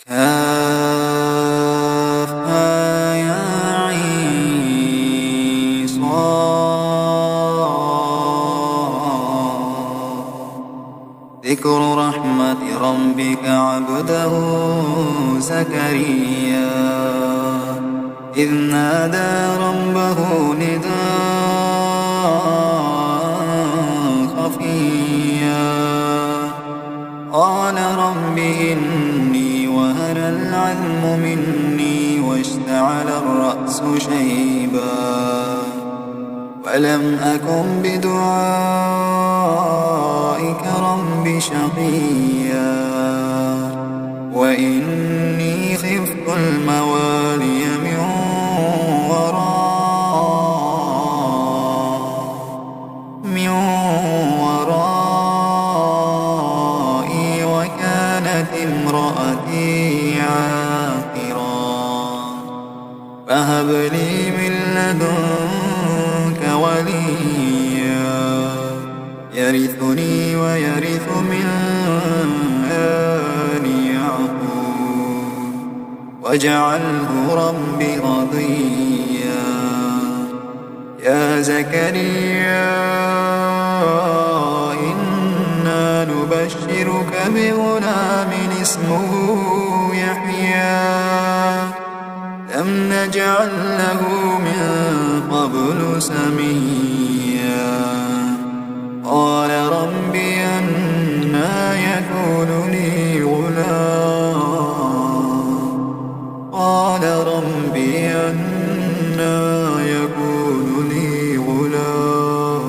كافها يا عين صاد ذكر رحمة ربك عبده زكريا إذ نادى ربه نداء خفيا قال رب إني وهن العظم مني واشتعل الرأس شيبا ولم أكن بدعائك رب شقيا وإني خفت الموالي من ورائي وكانت امرأتي عاقرا فهب لي من لدنك وليا يرثني ويرث من آل يعقوب واجعله رب رضيا يا زكريا إنا نبشرك بغلام اسمه يحيى لم نجعل له من قبل سميا قال رب أنى يكون لي غلام قال رب أنى يكون لي غلام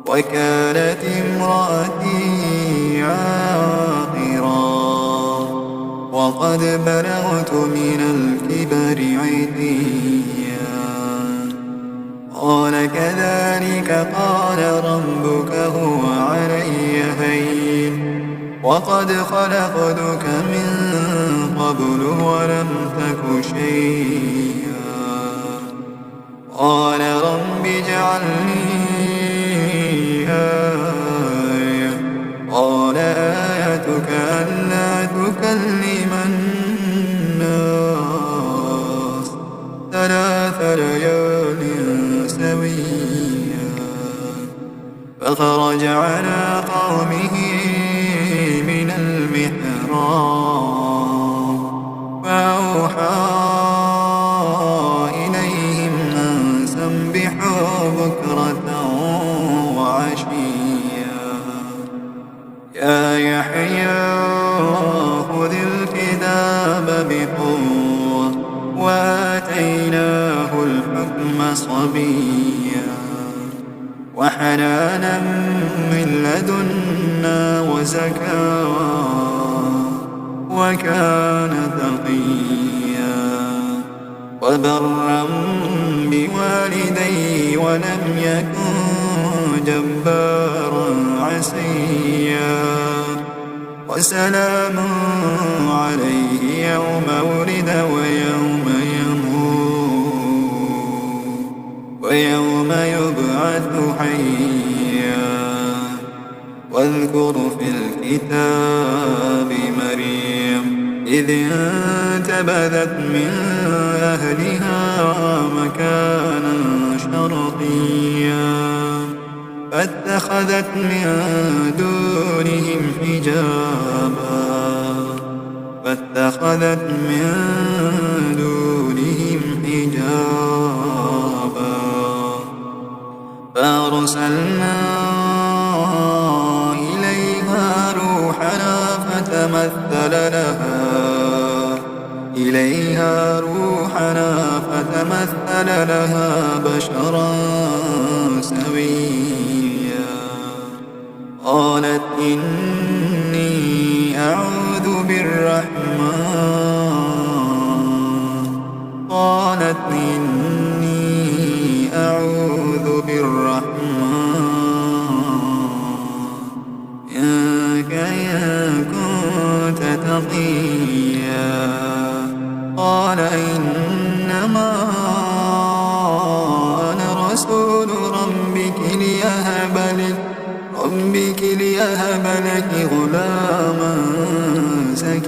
وكانت امرأتي عاقرا وقد بلغت من الكبر عتيا قال كذلك قال ربك هو علي هين وقد خلقتك من قبل ولم تك شيئا قال رب اجعل لي آية قال آيتك ألا تكلم الناس 3 ليال سويا فخرج على قومه من المحراب فأوحى إليهم أن سبحوا بكرة وعشيا يا يحيى خذ الكتاب بقوة وآتيناه الحكم صبيا وحنانا من لدنا وزكاة وكان تقيا وبرا بوالديه ولم يكن جبارا عصيا وسلام عليه يوم ولد ويوم يموت ويوم يبعث حيا واذكر في الكتاب مريم إذ انتبذت من أهلها مكانا شرقيا فاتخذت من دونهم حجابا فأرسلنا إليها روحنا فتمثل لها بشرا سويا قالت إني أعوذ بالرحمن منك إن كنت تقيا قال إنما أنا رسول ربك ليهب لك غلاما زكيا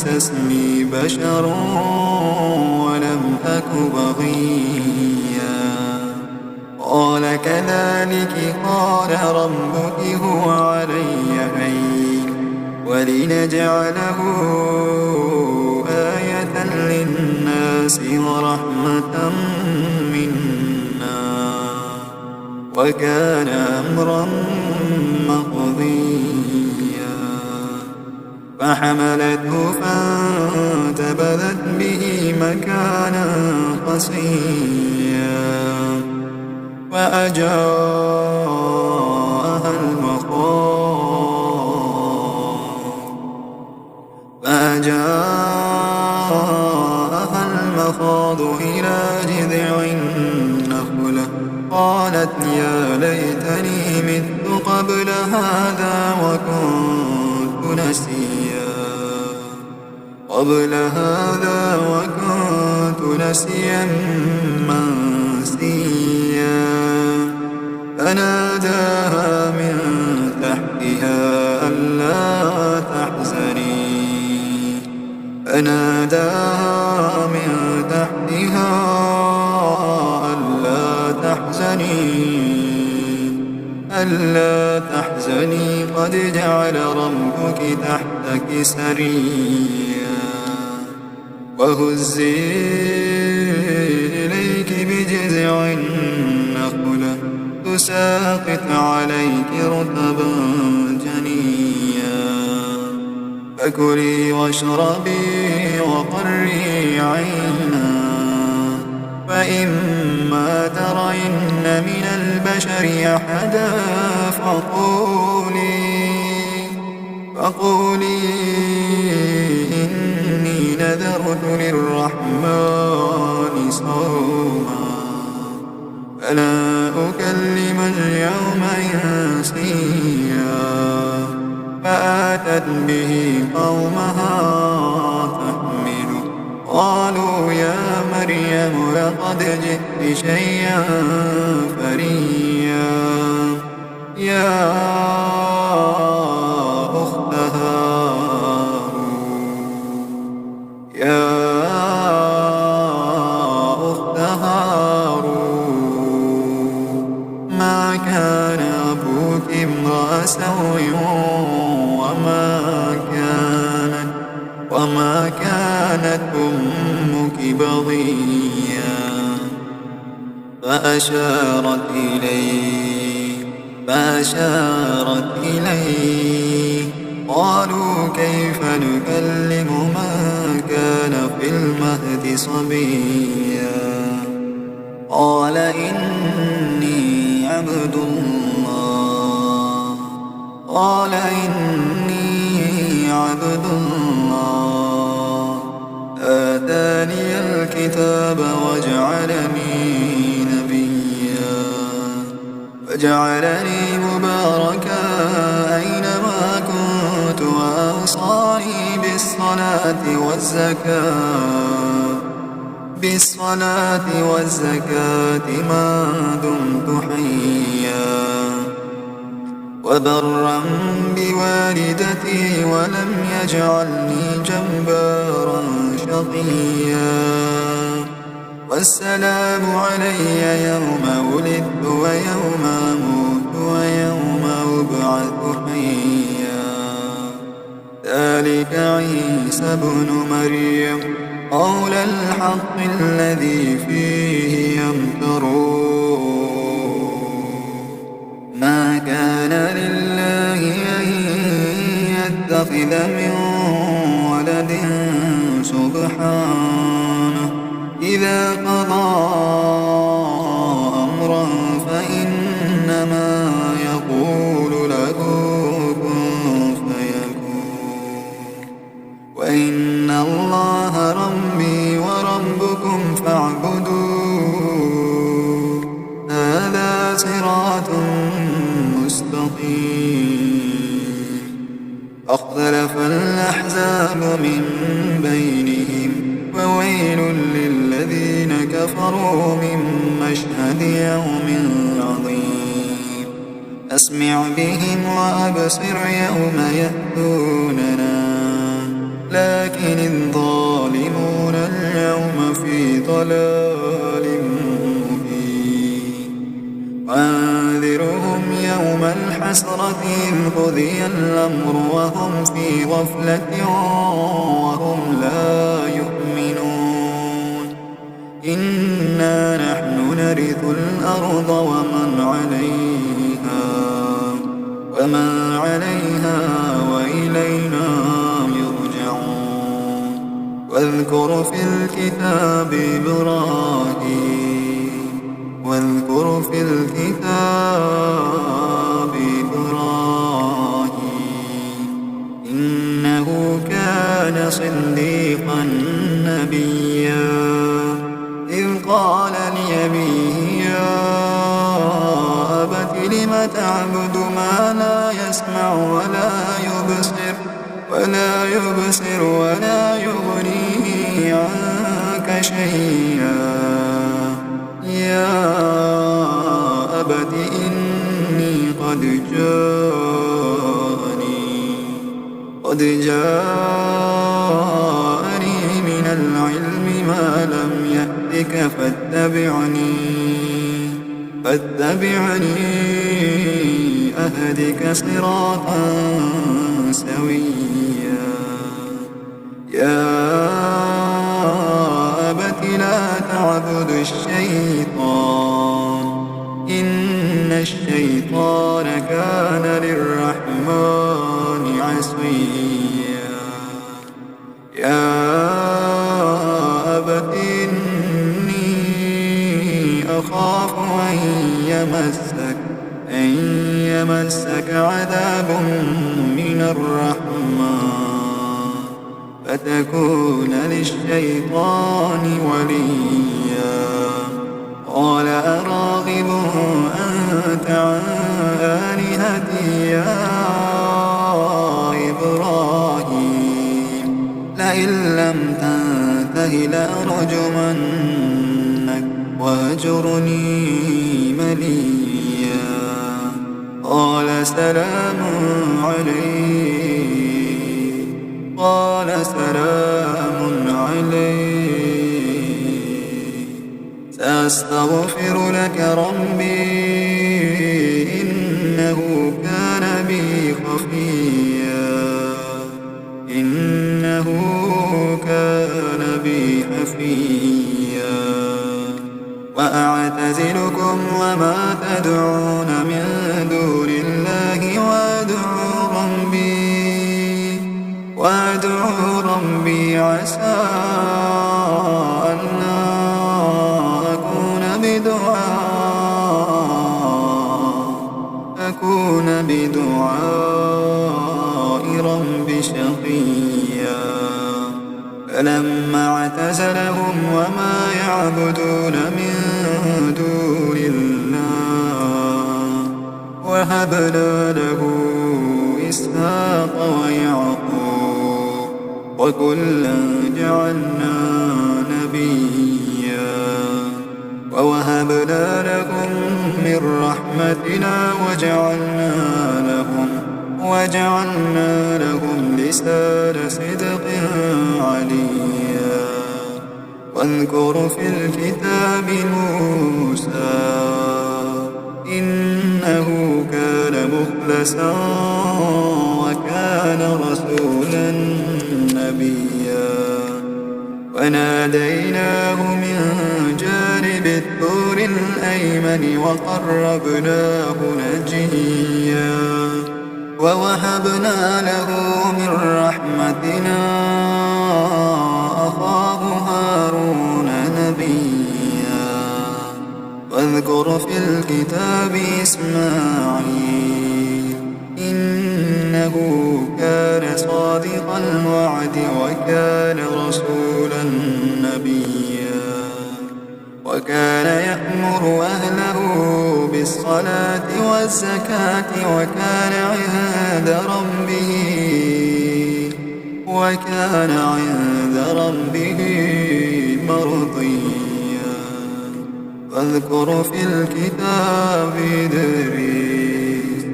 مسسني بشر ولم أك بغيا قال كذلك قال ربك هو علي هين ولنجعله آية للناس ورحمة منا وكان أمرا مقضيا فحملته فانتبذت به مكانا قصيا فأجاءها المخاض إلى جذع النخلة قالت يا ليتني مت قبل هذا وكنت نسيا منسيا فناداها من تحتها ألا تحزني قد جعل ربك تحتك سريا وهزي إليك بجذع النخلة تساقط عليك رطبا جنيا فكلي واشربي وقري عينا فإما ترين من البشر أحدا فقولي إني نذرت للرحمن صوما فلا أكلم اليوم إنسيا فآتت به قومها تحمله قالوا يا مريم لقد جئت شيئا فريا يا أخت هارون ما كان أبوك امرأ سوء وما كانت أمك بغيا فأشارت إليه قالوا كيف نكلم من كان في المهد صبيا قال إني عبد الله آتاني الكتاب وجعلني مباركا أينما كنت وأوصاني بالصلاة والزكاة ما دمت حيا وبرا بوالدتي ولم يجعلني جبارا شقيا والسلام علي يوم ولدت ويوم أموت ويوم أبعث حيا ذلك عيسى ابن مريم قول الحق الذي فيه يمترون ما كان لله أن يتخذ من ولد سبحانه إذا قضى أمرا فإنما يقول له كن فيكون وإن الله ربي وربكم فاعبدوه هذا صراط مستقيم فاختلف الأحزاب من بينهم وويل للذين كفروا من مشهد يوم عظيم أسمع بهم وأبصر يوم يأتوننا لكن الظالمون اليوم في ضلال مبين وأنذرهم يوم الحسرة إذ قضي الأمر وهم في غفلة وهم لا يؤمنون إنا نحن نرث الأرض ومن عليها وإلينا يرجعون واذكر في الكتاب إبراهيم إنه كان صديقا نبيا إذ قال لأبيه يا أبت لم تعبد ما لا يسمع ولا يبصر ولا يغني عنك شيئا يا أبت إني قد جاءني من العلم ما لم يأتك فاتبعني أهدك صراطا سويا يا أبت لا تعبد الشيطان إن الشيطان كان للرحمن عصيا يا أبت إني أخاف أن يمسك عذاب من الرحمن فتكون للشيطان وليا قال أراغب أنت عن آلهتي يا إبراهيم لئن لم تنته لأرجمنك واهجرني مليا قال سلام عليك سأستغفر لك ربي إنه كان بي حفيا وأعتزلكم وما تدعون من دون الله وأدعو ربي عسى ألا أكون بدعاء ربي شقيا فلما اعتزلهم وما يعبدون من دون الله وهبنا له إسحاق ويعقوب وكلا جعلنا نبيا ووهبنا لهم من رحمتنا وجعلنا لهم لسان صدق عليا واذكر في الكتاب موسى إنه كان مخلصا وكان رسولا نبيا وناديناه من جانب الطور الأيمن وقربناه نجيا ووهبنا له من رحمتنا أخاه هارون نبيا واذكر في الكتاب إسماعيل إنه كان صادق الوعد وكان رسولا نبيا وكان يأمر أهله بالصلاة والزكاة وكان عند ربه مرضيا واذكر في الكتاب إدريس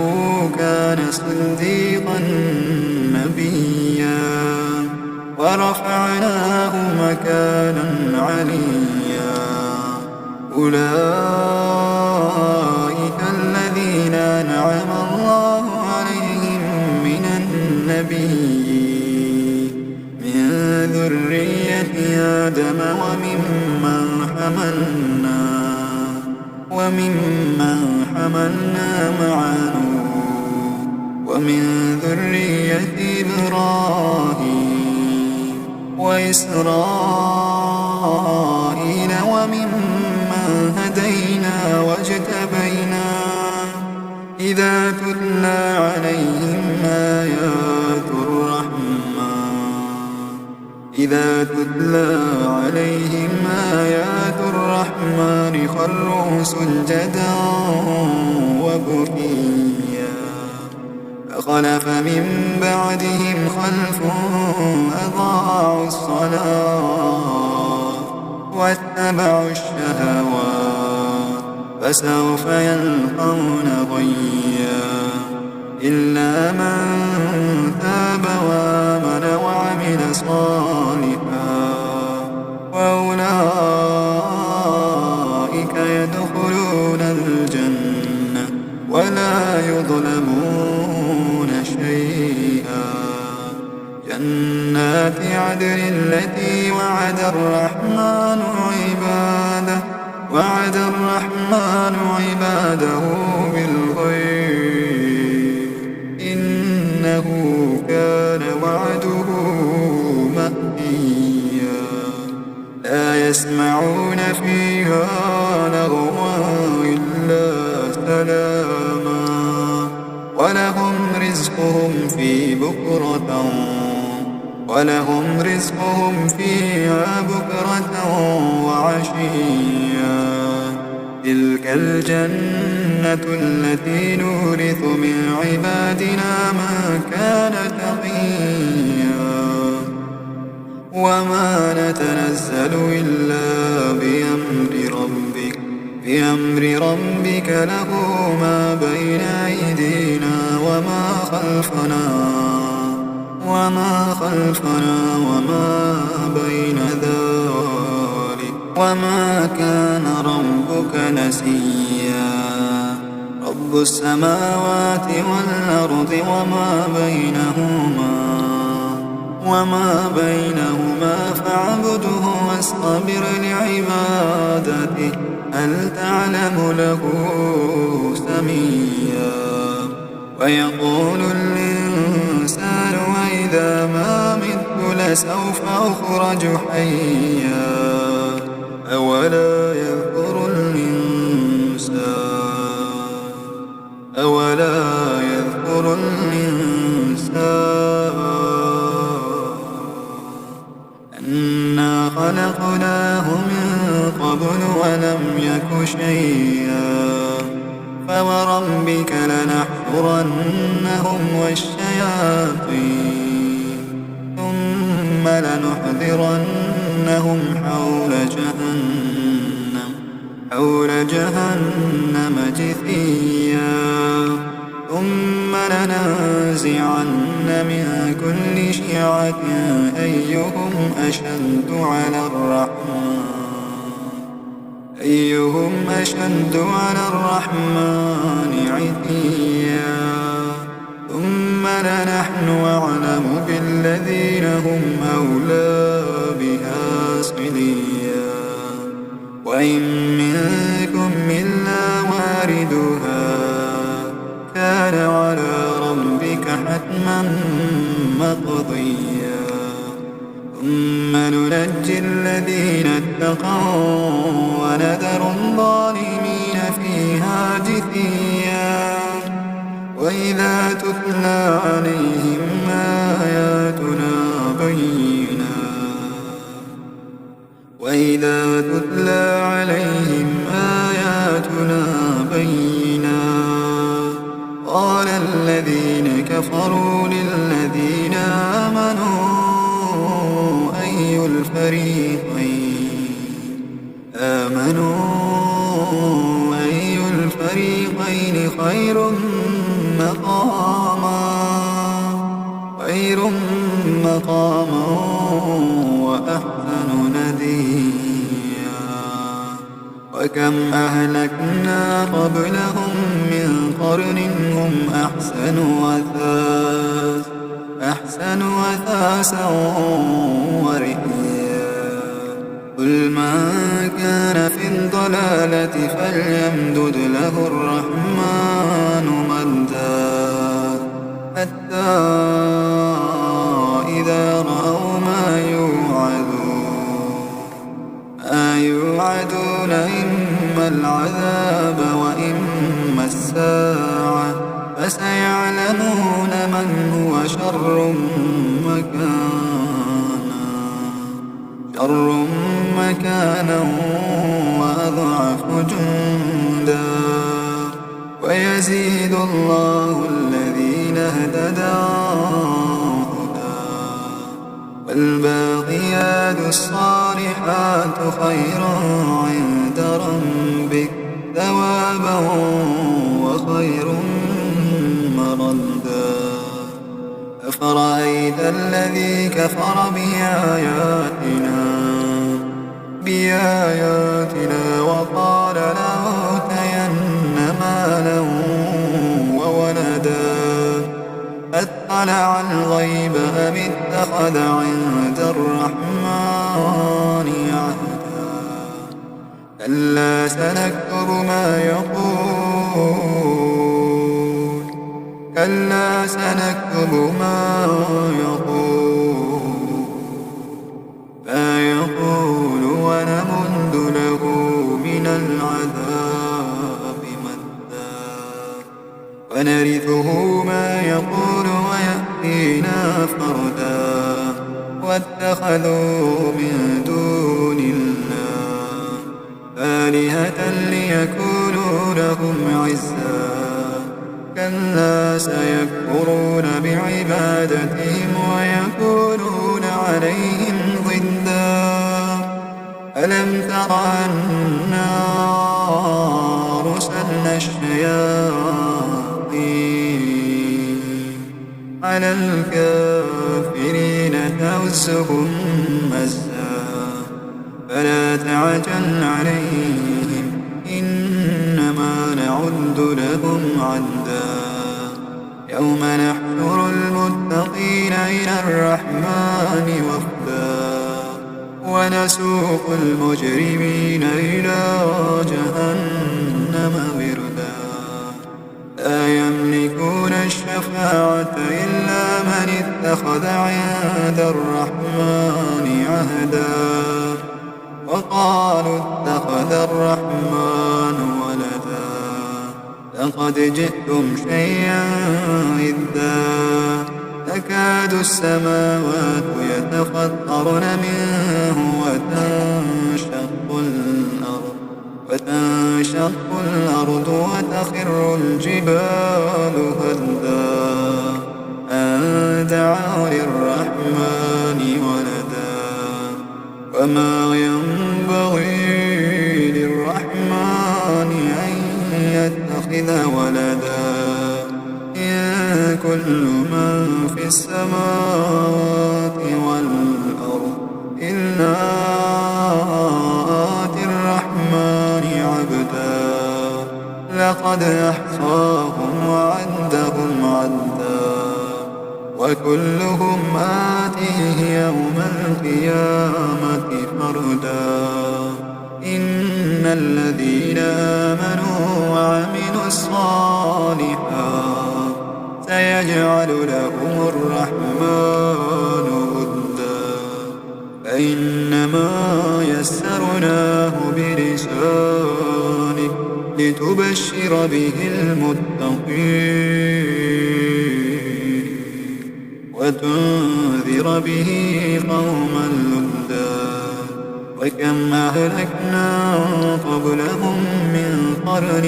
إنه كان صديقا نبيا ورفعناه مكانا عليا أولئك الذين أنعم الله عليهم من النبيين من ذرية آدم وممن حملنا مع نوح ومن ذرية إبراهيم وإسرائيل وممن هدينا واجتبينا إذا تتلى عليهم آيات الرحمن خروا سجدا وبكيا فخلف من بعدهم خلف أضاعوا الصلاة واتبعوا الشهوات فسوف يلقون غيا إلا من تاب وآمن وعمل صالحا وأولئك يدخلون الجنة ولا يظلمون شيئا جنات عدن التي وعد الرحمن عباده بالغيب إنه كان وعده مأتيا لا يسمعون فيها لغوا إلا سلاما ولهم رزقهم فيها بكرة وعشيا تلك الجنة التي نورث من عبادنا من كان تقيا وما نتنزل إلا بأمر ربك له ما بين أيدينا وما خلفنا وما بين ذلك وما كان ربك نسيا رب السماوات والأرض وما بينهما فاعبده واصطبر لعبادته هل تعلم له سميا ويقول الإنسان وإذا ما مت لسوف أخرج حيا أولا يذكر الإنسان أنا خلقناه من قبل ولم يك شيئا فوربك لنحشرنهم والشياطين ثم لنحضرنهم حول جهنم جثيا ثم لننزعن من كل شيعة أيهم أشد على الرحمن عتيا ثم لنحن أعلم بالذين هم أولى بها صليا وإن منكم إلا واردها كان على ربك حتما مقضيا ثم ننجي الذين اتقوا ونذر الظالمين فيها جثيا وإذا تتلى عليهم آياتنا بينات قال الذين كفروا للذين آمنوا أي الفريقين الحسنيين خير مقاما وأحسن نديا. وكم أهلكنا قبلهم من قرن هم أحسن أثاثا ورئيا. قل من كان في الضلالة فليمدد له الرحمن مدا حتى إذا رأوا ما يوعدون إما العذاب وإما الساعة فسيعلمون من هو شر مكانا وأضعف جندا. ويزيد الله الذين اهتدوا هدى والباقيات الصالحات خير عند ربك ثوابا وخير مردا. أفرأيت الذي كفر بآياتنا وقال لأوتين مالا وولدا أطلع الغيب أم اتخذ عند الرحمن عهدا. كلا سنكتب ما يقول ونمد له من العذاب مدا. ونرثه ما يقول ويأتينا فردا. واتخذوا من دون الله آلهة ليكونوا لهم عزا. كلا سيكفرون بعبادتهم ويكونون عليهم ضدا. ألم تر أنا أرسلنا الشياطين على الكافرين تؤزهم مزا. فلا تعجل عليهم إنما نعد لهم عدا. يوم نحشر المتقين إلى الرحمن وفدا. ونسوق المجرمين إلى جهنم وردا. لا يملكون الشفاعة إلا من اتخذ عند الرحمن عهدا. وقالوا اتخذ الرحمن ولدا لقد جئتم شيئا إدا. تكاد السماوات يتفطرن منه وتنشق الأرض وتخر الجبال هدا أن دعوا للرحمن ولدا. وما ينبغي للرحمن أن يتخذ ولدا. إن كل من في السماوات والأرض إلا آتي الرحمن عبدا. لقد أحصاهم وعدهم عدا. وكلهم آتيه يوم القيامة فردا. إن الذين آمنوا وعملوا الصالحات سيجعل لهم الرحمن ودا. فإنما يسرناه بلسانك لتبشر به المتقين وتنذر به قوما لدا. وكم أهلكنا قبلهم من قرن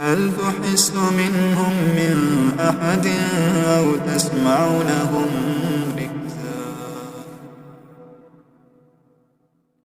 هل تحس منهم من أحد أو تسمع لهم